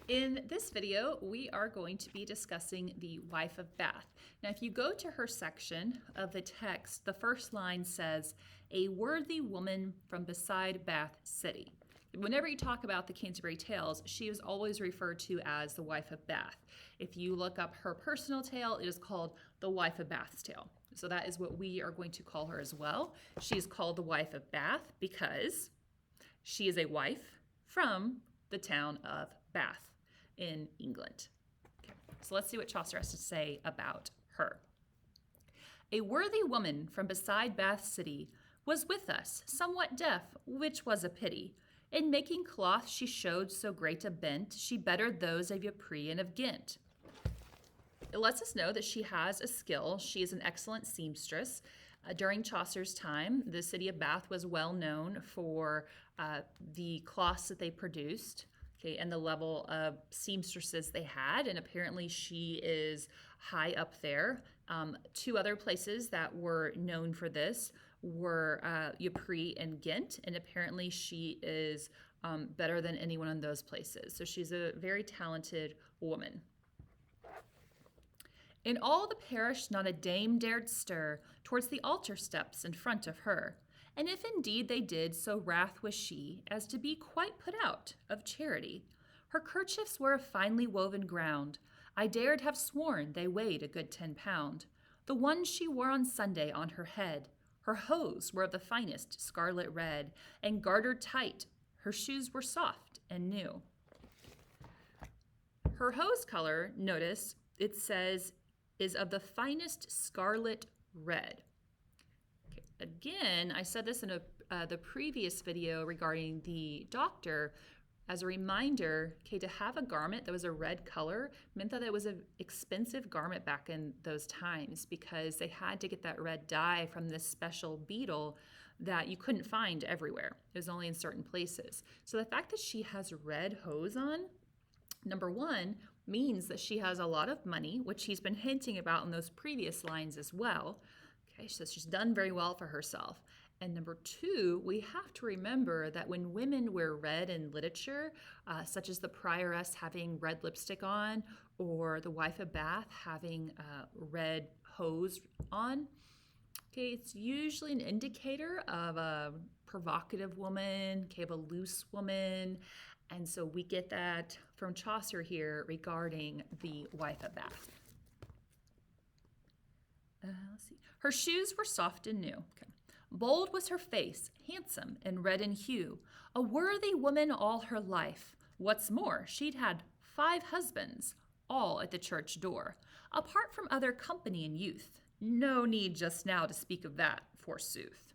In this video, we are going to be discussing the wife of Bath. Now, if you go to her section of the text, the first line says, "A worthy woman from beside Bath City." Whenever you talk about the Canterbury Tales, she is always referred to as the wife of Bath. If you look up her personal tale, it is called the wife of Bath's tale. So that is what we are going to call her as well. She is called the wife of Bath because she is a wife from the town of Bath in England. Okay, so let's see what Chaucer has to say about her. "A worthy woman from beside Bath City was with us, somewhat deaf, which was a pity. In making cloth she showed so great a bent, she bettered those of Ypres and of Ghent." It lets us know that she has a skill. She is an excellent seamstress. During Chaucer's time, the city of Bath was well known for the cloths that they produced, okay, and the level of seamstresses they had. And apparently, she is high up there. Two other places that were known for this were Ypres and Ghent, and apparently, she is better than anyone in those places. So she's a very talented woman. "In all the parish not a dame dared stir towards the altar steps in front of her. And if indeed they did, so wrath was she as to be quite put out of charity. Her kerchiefs were of finely woven ground. I dared have sworn they weighed a good 10 pound. The ones she wore on Sunday on her head. Her hose were of the finest scarlet red, and gartered tight. Her shoes were soft and new." Her hose color, notice, it says, is of the finest scarlet red. Okay. Again, I said this in the previous video regarding the doctor. As a reminder, okay, to have a garment that was a red color meant that it was an expensive garment back in those times because they had to get that red dye from this special beetle that you couldn't find everywhere. It was only in certain places. So the fact that she has red hose on, number one, means that she has a lot of money, which he's been hinting about in those previous lines as well. Okay, so she's done very well for herself. And number two, we have to remember that when women wear red in literature, such as the prioress having red lipstick on, or the wife of Bath having red hose on, okay, it's usually an indicator of a provocative woman, okay, of a loose woman. And so we get that from Chaucer here regarding the wife of Bath. Let's see. "Her shoes were soft and new. Okay. Bold was her face, handsome and red in hue. A worthy woman all her life. What's more, she'd had 5 husbands, all at the church door, apart from other company in youth. No need just now to speak of that, forsooth."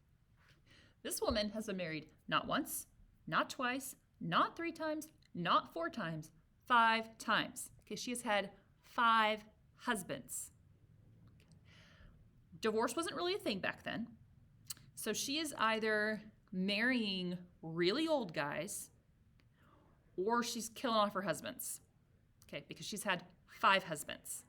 This woman has been married not once, not twice, not 3 times, not 4 times, 5 times. Okay, she has had 5 husbands. Divorce wasn't really a thing back then. So she is either marrying really old guys or she's killing off her husbands. Okay, because she's had 5 husbands.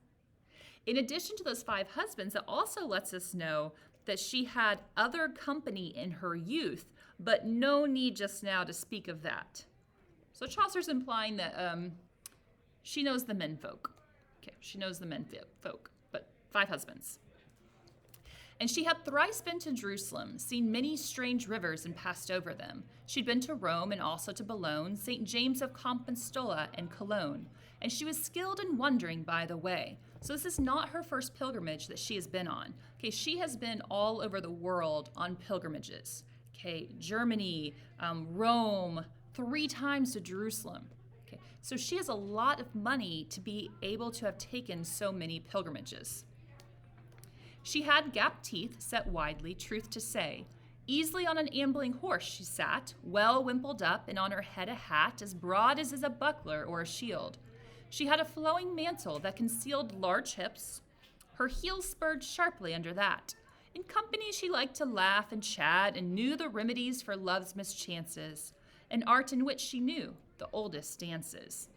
In addition to those 5 husbands, it also lets us know that she had other company in her youth, but no need just now to speak of that. So Chaucer's implying that she knows the menfolk. Okay, she knows the menfolk, but 5 husbands. "And she had thrice been to Jerusalem, seen many strange rivers and passed over them. She'd been to Rome and also to Boulogne, St. James of Compostela and Cologne. And she was skilled in wandering by the way." So this is not her first pilgrimage that she has been on. Okay, she has been all over the world on pilgrimages. Okay, Germany, Rome, 3 times to Jerusalem. Okay, so she has a lot of money to be able to have taken so many pilgrimages. "She had gap teeth set widely, truth to say. Easily on an ambling horse she sat, well wimpled up, and on her head a hat as broad as is a buckler or a shield. She had a flowing mantle that concealed large hips. Her heels spurred sharply under that. In company she liked to laugh and chat, and knew the remedies for love's mischances, an art in which she knew the oldest dances."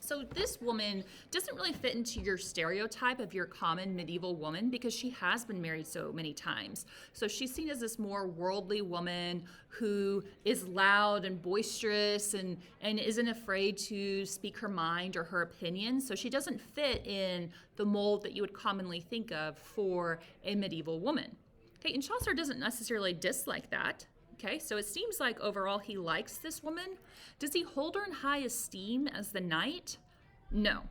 So this woman doesn't really fit into your stereotype of your common medieval woman because she has been married so many times. So she's seen as this more worldly woman who is loud and boisterous and isn't afraid to speak her mind or her opinion. So she doesn't fit in the mold that you would commonly think of for a medieval woman. Okay, and Chaucer doesn't necessarily dislike that. Okay, so it seems like overall he likes this woman. Does he hold her in high esteem as the knight? No.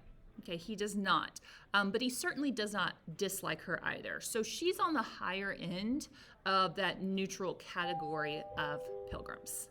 Okay, he does not. But he certainly does not dislike her either. So she's on the higher end of that neutral category of pilgrims.